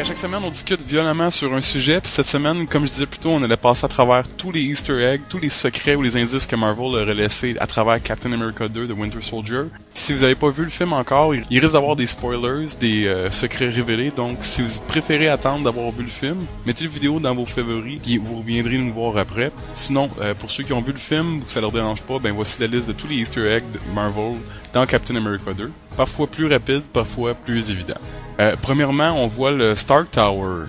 à chaque semaine, on discute violemment sur un sujet, puis cette semaine, comme je disais plus tôt, on allait passer à travers tous les Easter eggs, tous les secrets ou les indices que Marvel aurait laissés à travers Captain America 2 de Winter Soldier. Puis si vous avez pas vu le film encore, il risque d'avoir des spoilers, des secrets révélés, donc si vous préférez attendre d'avoir vu le film, mettez la vidéo dans vos favoris, puis vous reviendrez nous voir après. Sinon, pour ceux qui ont vu le film, ou que ça leur dérange pas, ben voici la liste de tous les Easter eggs de Marvel dans Captain America 2. Parfois plus rapide, parfois plus évident. Premièrement, on voit le Stark Tower,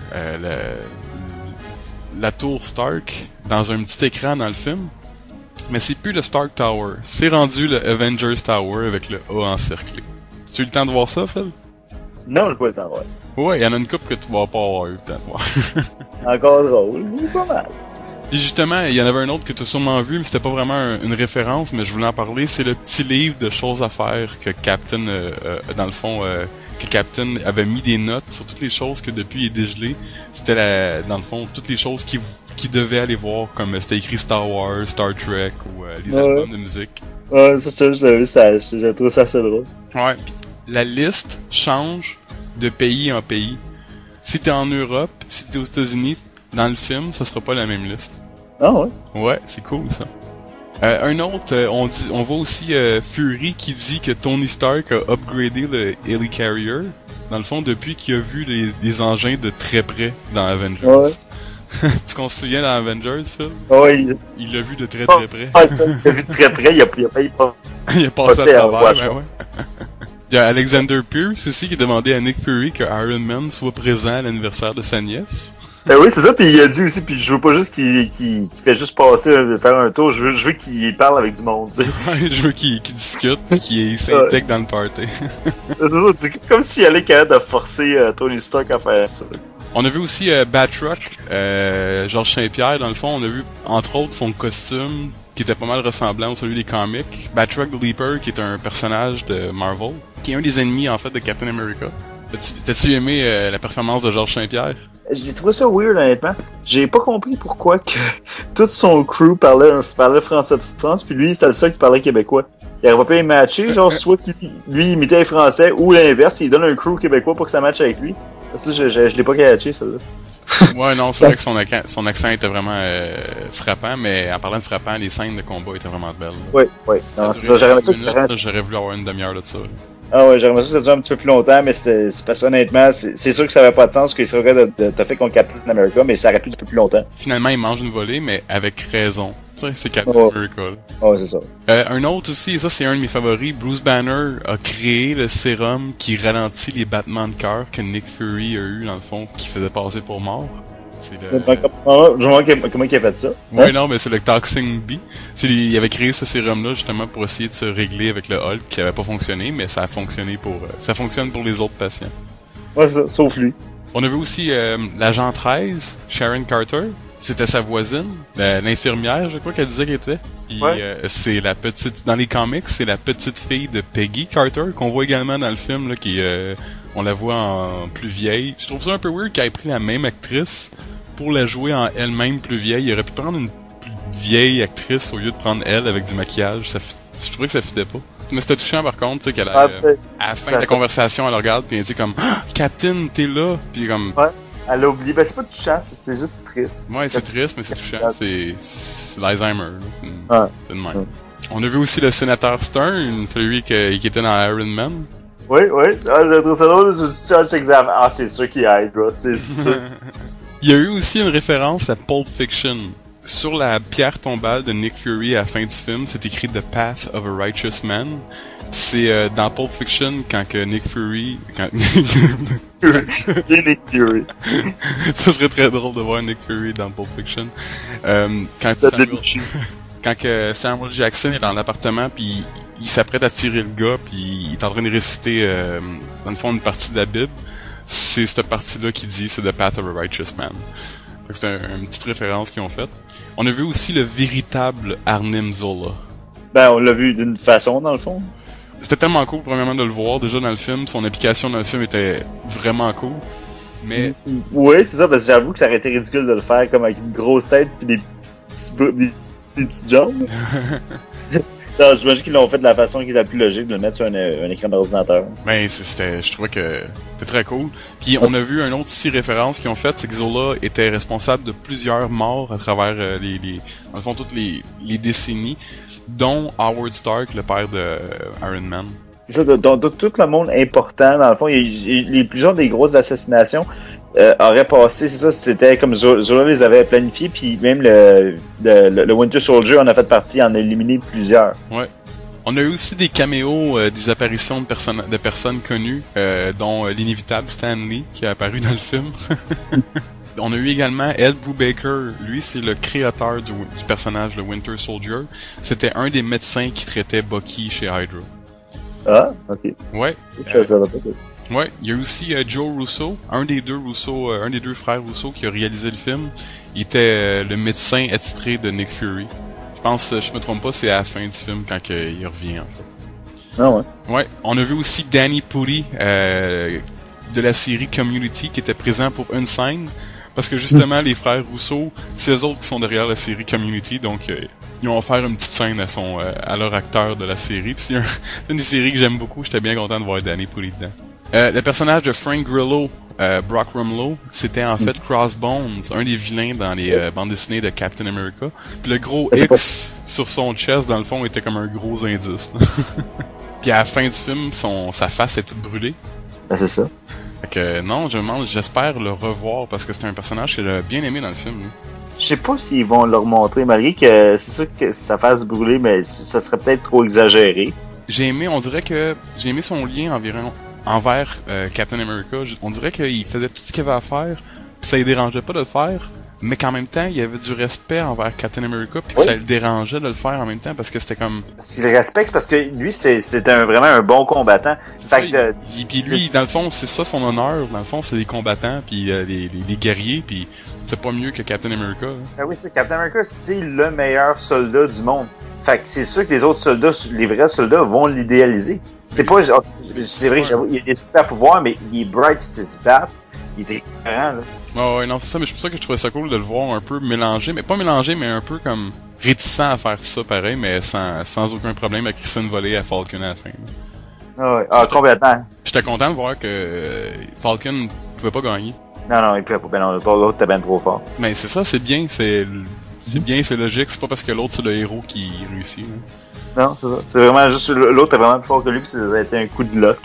la tour Stark, dans un petit écran dans le film. Mais c'est plus le Stark Tower, c'est rendu le Avengers Tower avec le A encerclé. Tu as eu le temps de voir ça, Phil? Non, j'ai pas le temps de voir ça. Ouais, il y en a une couple que tu vas pas avoir eu le temps de voir. Encore drôle, mais pas mal. Puis justement, il y en avait un autre que tu as sûrement vu, mais c'était pas vraiment une référence, mais je voulais en parler. C'est le petit livre de choses à faire que Captain, dans le fond, que Captain avait mis des notes sur toutes les choses que depuis il est dégelé. C'était dans le fond, toutes les choses qu'il devait aller voir, comme c'était écrit Star Wars, Star Trek ou les albums de musique. Ouais, ça, je l'avais vu, j'ai trouvé ça assez drôle. Ouais, la liste change de pays en pays. Si t'es en Europe, si t'es aux États-Unis, dans le film, ça sera pas la même liste. Ah ouais? Ouais, c'est cool ça. Un autre, on voit aussi Fury qui dit que Tony Stark a upgradé le Helicarrier, dans le fond, depuis qu'il a vu les engins de très près dans Avengers. Ouais. Est-ce qu'on se souvient dans Avengers, Phil? Oui. Il l'a vu de très très près. Ah, ça, il l'a vu de très près, il a passé à travers, ouais. Il y a Alexander Pierce aussi qui a demandé à Nick Fury que Iron Man soit présent à l'anniversaire de sa nièce. Ben oui, c'est ça, puis il a dit aussi, puis je veux pas juste qu'il fait juste passer, faire un tour, je veux qu'il parle avec du monde, tu sais. Ouais, je veux qu'il discute, pis qu'il s'implique dans le party. C'est comme s'il allait capable de forcer Tony Stark à faire ça. On a vu aussi Batroc, Georges Saint-Pierre, dans le fond, on a vu, entre autres, son costume, qui était pas mal ressemblant à celui des comics. Batroc the Leaper, qui est un personnage de Marvel, qui est un des ennemis, en fait, de Captain America. T'as-tu aimé la performance de Georges Saint-Pierre? J'ai trouvé ça weird, honnêtement. J'ai pas compris pourquoi que tout son crew parlait français de France, puis lui, c'était le seul qui parlait québécois. Il aurait pas pu matcher, genre, soit lui imitait les français, ou l'inverse, il donne un crew québécois pour que ça matche avec lui. Parce que là, je l'ai pas catché, ça, là. Ouais, non, c'est vrai que son accent était vraiment frappant, mais en parlant de frappant, les scènes de combat étaient vraiment belles. Ouais. Non, c'est ça, j'aurais voulu avoir une demi-heure de ça. Ah ouais, j'aimerais ça que ça dure un petit peu plus longtemps, mais c'est parce que honnêtement, c'est sûr que ça avait pas de sens qu'il serait de fait qu'on Captain America, mais ça aurait pu un peu plus longtemps. Finalement, il mange une volée, mais avec raison. Tu sais, c'est Captain America. Ouais, c'est ça. Un autre aussi, et ça c'est un de mes favoris, Bruce Banner a créé le sérum qui ralentit les battements de cœur que Nick Fury a eu, dans le fond, qui faisait passer pour mort. C'est le... Je me demande comment il a fait ça. Ouais, non, mais c'est le Toxin B. Il avait créé ce sérum-là justement pour essayer de se régler avec le Hulk qui avait pas fonctionné, mais ça a fonctionné ça fonctionne pour les autres patients. Ouais, c'est ça, sauf lui. On avait aussi l'agent 13, Sharon Carter. C'était sa voisine, l'infirmière, je crois qu'elle disait qu'elle était. Puis, c'est la petite, dans les comics, c'est la petite fille de Peggy Carter qu'on voit également dans le film là, qui on la voit en plus vieille. Je trouve ça un peu weird qu'elle ait pris la même actrice pour la jouer en elle-même plus vieille. Il aurait pu prendre une plus vieille actrice au lieu de prendre elle avec du maquillage. Je trouvais que ça fitait pas. Mais c'était touchant par contre, tu sais, qu'elle à la fin de la conversation, elle le regarde puis elle dit comme ah, Captain, t'es là, puis comme. Ouais. Elle a oublié. Ben, c'est pas touchant, c'est juste triste. Ouais, c'est triste, mais c'est touchant. C'est l'Alzheimer. C'est une même. Ouais. On a vu aussi le sénateur Stern, celui qui était dans Iron Man. Oui. Ah, j'ai trouvé ça drôle. Je me suis dit, ah, c'est sûr qu'il aide, bro. C'est sûr. Il y a eu aussi une référence à Pulp Fiction. Sur la pierre tombale de Nick Fury à la fin du film, c'est écrit The Path of a Righteous Man. C'est dans Pulp Fiction quand que Nick Fury... Nick Fury. Ça serait très drôle de voir Nick Fury dans Pulp Fiction. Quand que Samuel Jackson est dans l'appartement puis il s'apprête à tirer le gars puis il est en train de réciter dans le fond une partie de la Bible, c'est cette partie-là qui dit c'est The Path of a Righteous Man. C'est une petite référence qu'ils ont faite. On a vu aussi le véritable Arnim Zola. Ben, on l'a vu d'une façon, dans le fond. C'était tellement cool, premièrement, de le voir déjà dans le film. Son application dans le film était vraiment cool. Mais... Oui, c'est ça, parce que j'avoue que ça aurait été ridicule de le faire comme avec une grosse tête pis des petites jambes. Non, j'imagine qu'ils l'ont fait de la façon qui est la plus logique de le mettre sur un écran d'ordinateur. Ben, je trouvais que c'était très cool. Puis on a vu un autre ici référence qu'ils ont fait, c'est que Zola était responsable de plusieurs morts à travers dans le fond, toutes les décennies, dont Howard Stark, le père de Iron Man. C'est ça, donc tout le monde important, dans le fond, les plusieurs des grosses assassinations auraient passé, c'est ça, c'était comme Zola les avait planifiés, puis même le Winter Soldier en a fait partie, en a éliminé plusieurs. Ouais. On a eu aussi des caméos, des apparitions de personnes connues, dont l'inévitable Stan Lee, qui a apparu dans le film. On a eu également Ed Brubaker. Lui, c'est le créateur du personnage, le Winter Soldier. C'était un des médecins qui traitait Bucky chez Hydra. Ah, ok. Ouais. Ouais, il y a aussi Joe Russo, un des deux frères Russo qui a réalisé le film. Il était le médecin attitré de Nick Fury. Je pense, je me trompe pas, c'est à la fin du film quand il revient en fait. Ah ouais. Ouais, on a vu aussi Danny Pudi de la série Community qui était présent pour une scène parce que justement les frères Russo, c'est eux autres qui sont derrière la série Community, donc ils ont offert une petite scène à leur acteur de la série. Puis c'est une des séries que j'aime beaucoup, j'étais bien content de voir Danny Pudi dedans. Le personnage de Frank Grillo, Brock Rumlow, c'était en fait Crossbones, un des vilains dans les bandes dessinées de Captain America. Puis le gros X sur son chest, dans le fond, était comme un gros indice. Puis à la fin du film, sa face est toute brûlée. Ben, c'est ça. Fait que non, j'espère le revoir parce que c'est un personnage que j'ai bien aimé dans le film. Lui. Je sais pas s'ils vont le remontrer, malgré que c'est sûr que sa face brûlée, mais ça serait peut-être trop exagéré. On dirait que j'ai aimé son lien envers Captain America. On dirait qu'il faisait tout ce qu'il avait à faire, pis ça ne dérangeait pas de le faire, mais qu'en même temps, il y avait du respect envers Captain America, puis ça le dérangeait de le faire en même temps, parce que c'était comme... S'il le respecte, parce que lui, c'est vraiment un bon combattant. Puis lui, dans le fond, c'est ça son honneur. Dans le fond, c'est les combattants, puis les guerriers, puis c'est pas mieux que Captain America. Hein. Ah oui, Captain America, c'est le meilleur soldat du monde. Fait que c'est sûr que les autres soldats, les vrais soldats, vont l'idéaliser. C'est pas... C'est vrai, j'avoue, il a des super pouvoirs, mais il est bright, il se bat. Il était écœurant, là. Ah ouais, non, c'est ça, mais c'est pour ça que je trouvais ça cool de le voir un peu mélangé, mais pas mélangé, mais un peu comme réticent à faire ça pareil, mais sans aucun problème à crisser une volée à Falcon à la fin. Là. Ah ouais, complètement. J'étais content de voir que Falcon pouvait pas gagner. Non, il pouvait pas, ben non, l'autre était ben trop fort. Mais c'est ça, c'est bien, c'est logique, c'est pas parce que l'autre c'est le héros qui réussit. Là. Non, c'est ça. C'est vraiment juste, l'autre est vraiment plus fort que lui, pis ça a été un coup de luck.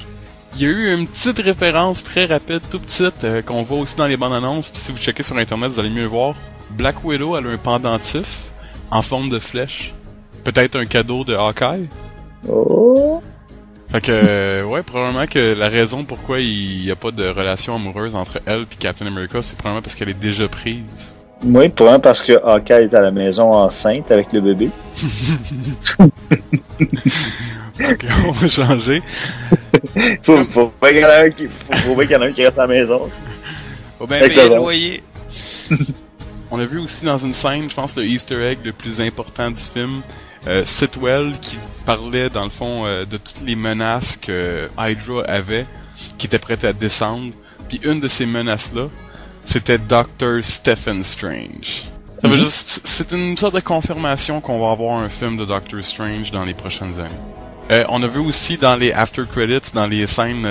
Il y a eu une petite référence très rapide, tout petite, qu'on voit aussi dans les bandes annonces, puis si vous checkez sur internet, vous allez mieux le voir. Black Widow, elle a un pendentif en forme de flèche. Peut-être un cadeau de Hawkeye. Oh! Fait que, ouais, probablement que la raison pourquoi il y a pas de relation amoureuse entre elle et Captain America, c'est probablement parce qu'elle est déjà prise. Oui, probablement parce que Hawkeye est à la maison enceinte avec le bébé. Ok, on va changer. Faut bien qu'il y en a un qui reste à la maison. Faut bien payer le loyer. On a vu aussi dans une scène, je pense, le Easter egg le plus important du film, Sitwell qui parlait, dans le fond, de toutes les menaces que Hydra avait, qui étaient prêtes à descendre. Puis une de ces menaces-là, c'était Dr. Stephen Strange. Ça veut juste, c'est une sorte de confirmation qu'on va avoir un film de Doctor Strange dans les prochaines années. On a vu aussi dans les after credits, dans les scènes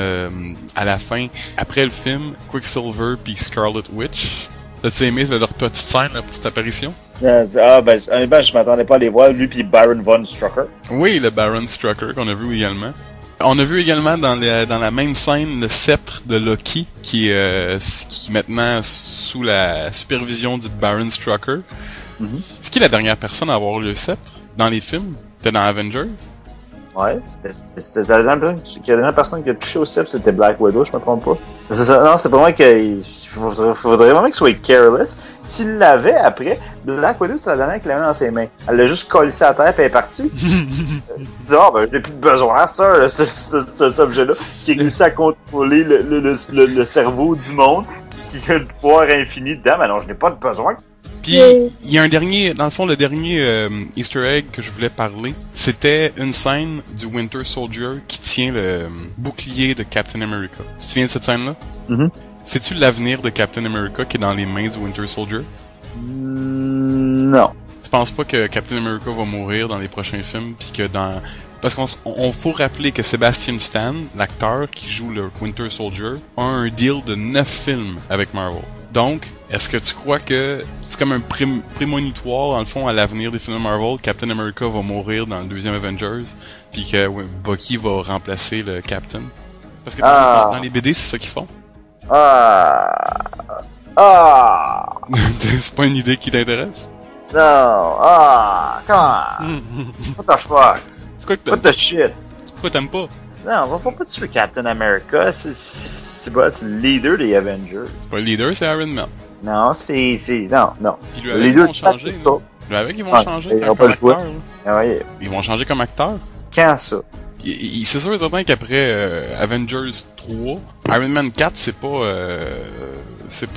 à la fin, après le film, Quicksilver puis Scarlet Witch. T'as-tu aimé leur petite scène, leur petite apparition? Honnêtement, je m'attendais pas à les voir, lui puis Baron Von Strucker. Oui, le Baron Strucker qu'on a vu également. On a vu également dans la même scène le sceptre de Loki qui est maintenant sous la supervision du Baron Strucker. Mm-hmm. C'est qui la dernière personne à avoir le sceptre dans les films? C'était dans Avengers? Ouais, c'était la dernière personne qui a touché au sceptre, c'était Black Widow, je me trompe pas. C'est ça, non, c'est pas moi qu'il faudrait vraiment qu'il soit careless. S'il l'avait après, Black Widow, c'est la dernière qu'il avait dans ses mains. Elle l'a juste collé à terre et elle est partie. Elle dit, j'ai plus besoin de ça, cet objet-là, qui a réussi à contrôler le cerveau du monde, qui a le pouvoir infini dedans, mais non, je n'ai pas de besoin. Puis, il y a le dernier Easter egg que je voulais parler, c'était une scène du Winter Soldier qui tient le bouclier de Captain America. Tu te souviens de cette scène-là? Mm-hmm. C'est-tu l'avenir de Captain America qui est dans les mains du Winter Soldier? Non. Tu penses pas que Captain America va mourir dans les prochains films, puis que dans... Parce qu'on faut rappeler que Sebastian Stan, l'acteur qui joue le Winter Soldier, a un deal de 9 films avec Marvel. Donc, est-ce que tu crois que c'est comme un prémonitoire, dans le fond, à l'avenir des films de Marvel, Captain America va mourir dans le deuxième Avengers, puis que Bucky va remplacer le Captain? Parce que dans les BD, c'est ça qu'ils font. C'est pas une idée qui t'intéresse? Non, come on. What the fuck? C'est quoi que t'aimes? What the shit? C'est quoi t'aimes pas? Non, on va pas tuer Captain America, c'est le leader des Avengers. C'est pas le leader, c'est Iron Man. Non, non. Puis lui avec, ils vont changer, là. Lui avec, ils vont changer comme acteur, ouais. Ils vont changer comme acteur? Quand ça? C'est sûr et certain qu'après Avengers 3, Iron Man 4, c'est pas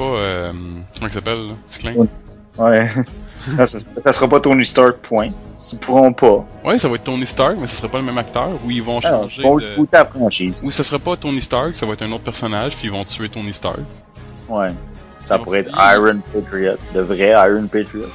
comment il s'appelle, là? Ticlin? Ouais. Non, ça sera pas Tony Stark, point. Ils pourront pas. Ouais, ça va être Tony Stark, mais ce sera pas le même acteur, ou ils vont changer la franchise. Ou ce sera pas Tony Stark, ça va être un autre personnage, puis ils vont tuer Tony Stark. Ouais. Ça pourrait être Iron Patriot, le vrai Iron Patriot.